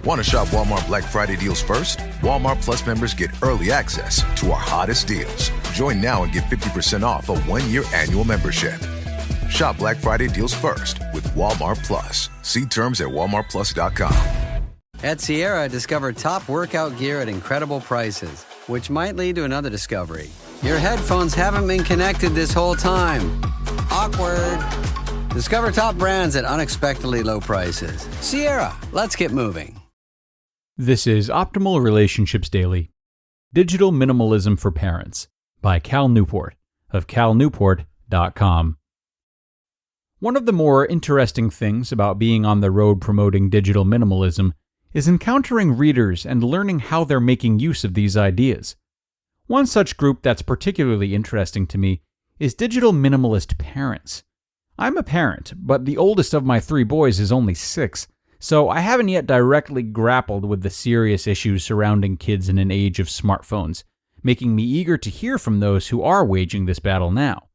Want to shop Walmart Black Friday deals first? Walmart Plus members get early access to our hottest deals. Join now and get 50% off a 1-year annual membership. Shop Black Friday deals first with Walmart Plus. See terms at walmartplus.com. At Sierra, discover top workout gear at incredible prices, which might lead to another discovery. Your headphones haven't been connected this whole time. Awkward. Discover top brands at unexpectedly low prices. Sierra, let's get moving. This is Optimal Relationships Daily. Digital Minimalism for Parents by Cal Newport of calnewport.com. One of the more interesting things about being on the road promoting digital minimalism is encountering readers and learning how they're making use of these ideas. One such group that's particularly interesting to me is digital minimalist parents. I'm a parent, but the oldest of my 3 boys is only 6, so I haven't yet directly grappled with the serious issues surrounding kids in an age of smartphones, making me eager to hear from those who are waging this battle now.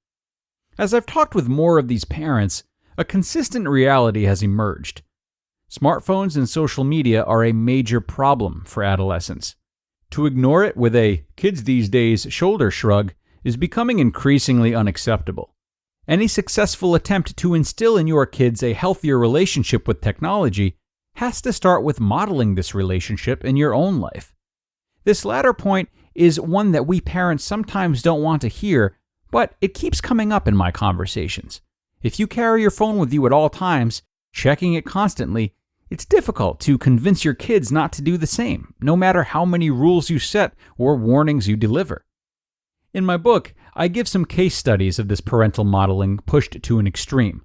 As I've talked with more of these parents, a consistent reality has emerged. Smartphones and social media are a major problem for adolescents. To ignore it with a kids these days shoulder shrug is becoming increasingly unacceptable. Any successful attempt to instill in your kids a healthier relationship with technology has to start with modeling this relationship in your own life. This latter point is one that we parents sometimes don't want to hear, but it keeps coming up in my conversations. If you carry your phone with you at all times, checking it constantly, it's difficult to convince your kids not to do the same, no matter how many rules you set or warnings you deliver. In my book, I give some case studies of this parental modeling pushed to an extreme.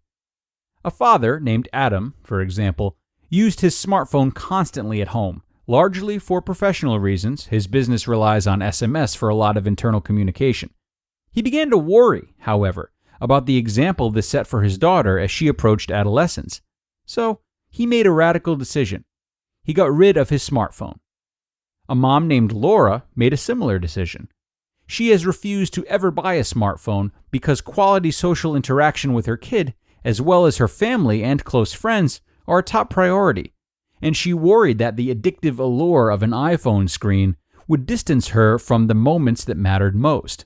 A father named Adam, for example, used his smartphone constantly at home, largely for professional reasons. His business relies on SMS for a lot of internal communication. He began to worry, however, about the example this set for his daughter as she approached adolescence. So, he made a radical decision. He got rid of his smartphone. A mom named Laura made a similar decision. She has refused to ever buy a smartphone because quality social interaction with her kid, as well as her family and close friends, are a top priority, and she worried that the addictive allure of an iPhone screen would distance her from the moments that mattered most.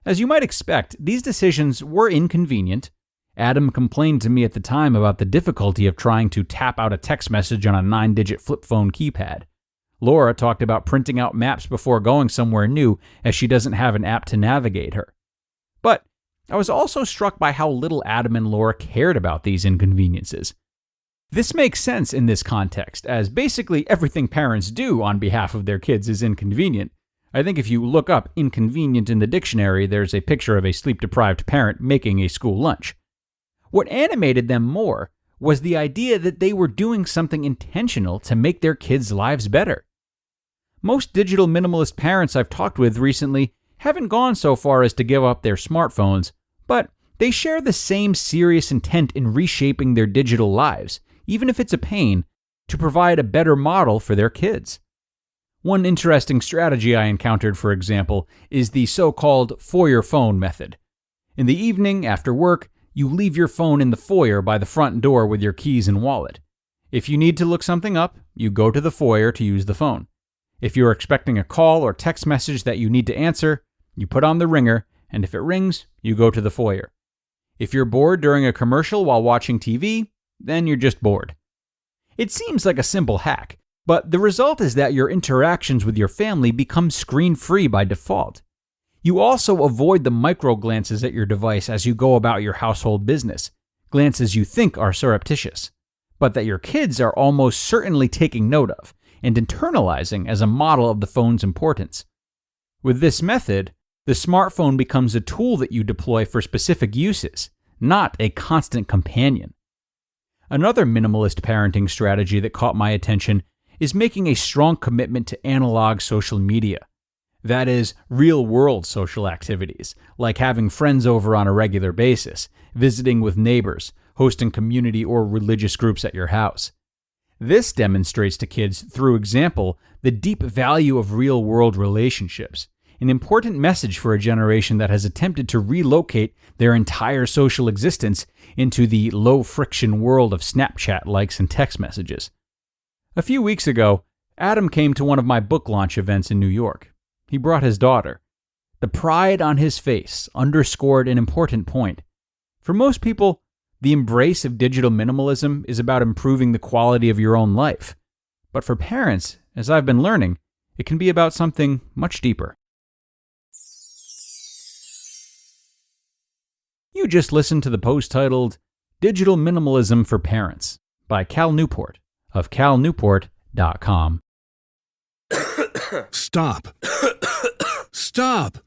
As you might expect, these decisions were inconvenient. Adam complained to me at the time about the difficulty of trying to tap out a text message on a 9-digit flip phone keypad. Laura talked about printing out maps before going somewhere new as she doesn't have an app to navigate her. But I was also struck by how little Adam and Laura cared about these inconveniences. This makes sense in this context, as basically everything parents do on behalf of their kids is inconvenient. I think if you look up inconvenient in the dictionary, there's a picture of a sleep-deprived parent making a school lunch. What animated them more was the idea that they were doing something intentional to make their kids' lives better. Most digital minimalist parents I've talked with recently haven't gone so far as to give up their smartphones, but they share the same serious intent in reshaping their digital lives, even if it's a pain, to provide a better model for their kids. One interesting strategy I encountered, for example, is the so-called foyer phone method. In the evening, after work, you leave your phone in the foyer by the front door with your keys and wallet. If you need to look something up, you go to the foyer to use the phone. If you're expecting a call or text message that you need to answer, you put on the ringer, and if it rings, you go to the foyer. If you're bored during a commercial while watching TV, then you're just bored. It seems like a simple hack, but the result is that your interactions with your family become screen-free by default. You also avoid the micro-glances at your device as you go about your household business, glances you think are surreptitious, but that your kids are almost certainly taking note of and internalizing as a model of the phone's importance. With this method, the smartphone becomes a tool that you deploy for specific uses, not a constant companion. Another minimalist parenting strategy that caught my attention is making a strong commitment to analog social media. That is, real-world social activities, like having friends over on a regular basis, visiting with neighbors, hosting community or religious groups at your house. This demonstrates to kids, through example, the deep value of real-world relationships, an important message for a generation that has attempted to relocate their entire social existence into the low-friction world of Snapchat likes and text messages. A few weeks ago, Adam came to one of my book launch events in New York. He brought his daughter. The pride on his face underscored an important point. For most people, the embrace of digital minimalism is about improving the quality of your own life. But for parents, as I've been learning, it can be about something much deeper. You just listened to the post titled Digital Minimalism for Parents by Cal Newport of calnewport.com. Stop. Stop.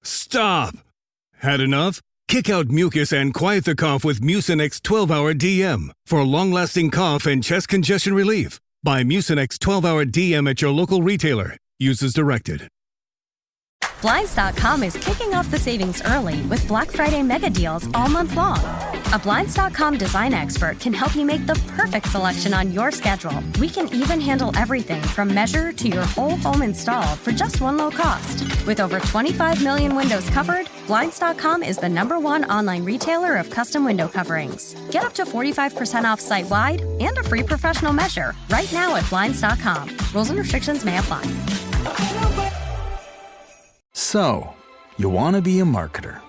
Stop. Had enough? Kick out mucus and quiet the cough with Mucinex 12-Hour DM for long-lasting cough and chest congestion relief. Buy Mucinex 12-Hour DM at your local retailer. Use as directed. Blinds.com is kicking off the savings early with Black Friday mega deals all month long. A Blinds.com design expert can help you make the perfect selection on your schedule. We can even handle everything from measure to your whole home installed for just one low cost. With over 25 million windows covered, Blinds.com is the #1 online retailer of custom window coverings. Get up to 45% off site-wide and a free professional measure right now at Blinds.com. Rules and restrictions may apply. So, you want to be a marketer.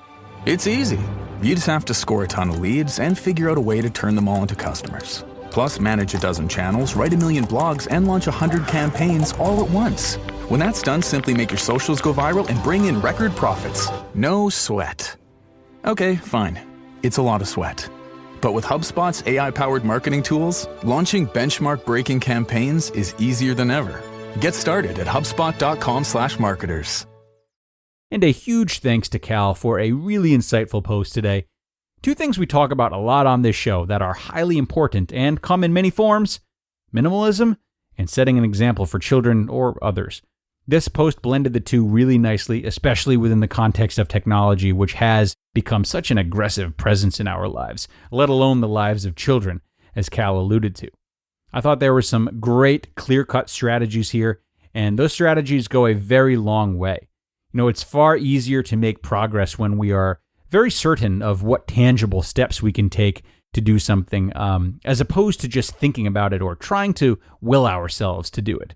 It's easy. You just have to score a ton of leads and figure out a way to turn them all into customers. Plus, manage a dozen channels, write a million blogs, and launch 100 campaigns all at once. When that's done, simply make your socials go viral and bring in record profits. No sweat. Okay, fine. It's a lot of sweat. But with HubSpot's AI-powered marketing tools, launching benchmark-breaking campaigns is easier than ever. Get started at HubSpot.com/marketers. And a huge thanks to Cal for a really insightful post today. Two things we talk about a lot on this show that are highly important and come in many forms: minimalism and setting an example for children or others. This post blended the two really nicely, especially within the context of technology, which has become such an aggressive presence in our lives, let alone the lives of children, as Cal alluded to. I thought there were some great clear-cut strategies here, and those strategies go a very long way. You know, it's far easier to make progress when we are very certain of what tangible steps we can take to do something, as opposed to just thinking about it or trying to will ourselves to do it.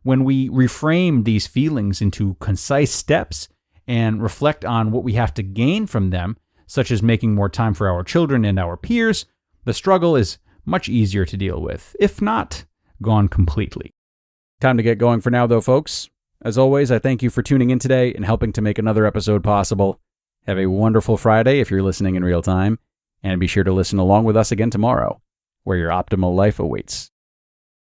When we reframe these feelings into concise steps and reflect on what we have to gain from them, such as making more time for our children and our peers, the struggle is much easier to deal with, if not gone completely. Time to get going for now, though, folks. As always, I thank you for tuning in today and helping to make another episode possible. Have a wonderful Friday if you're listening in real time, and be sure to listen along with us again tomorrow, where your optimal life awaits.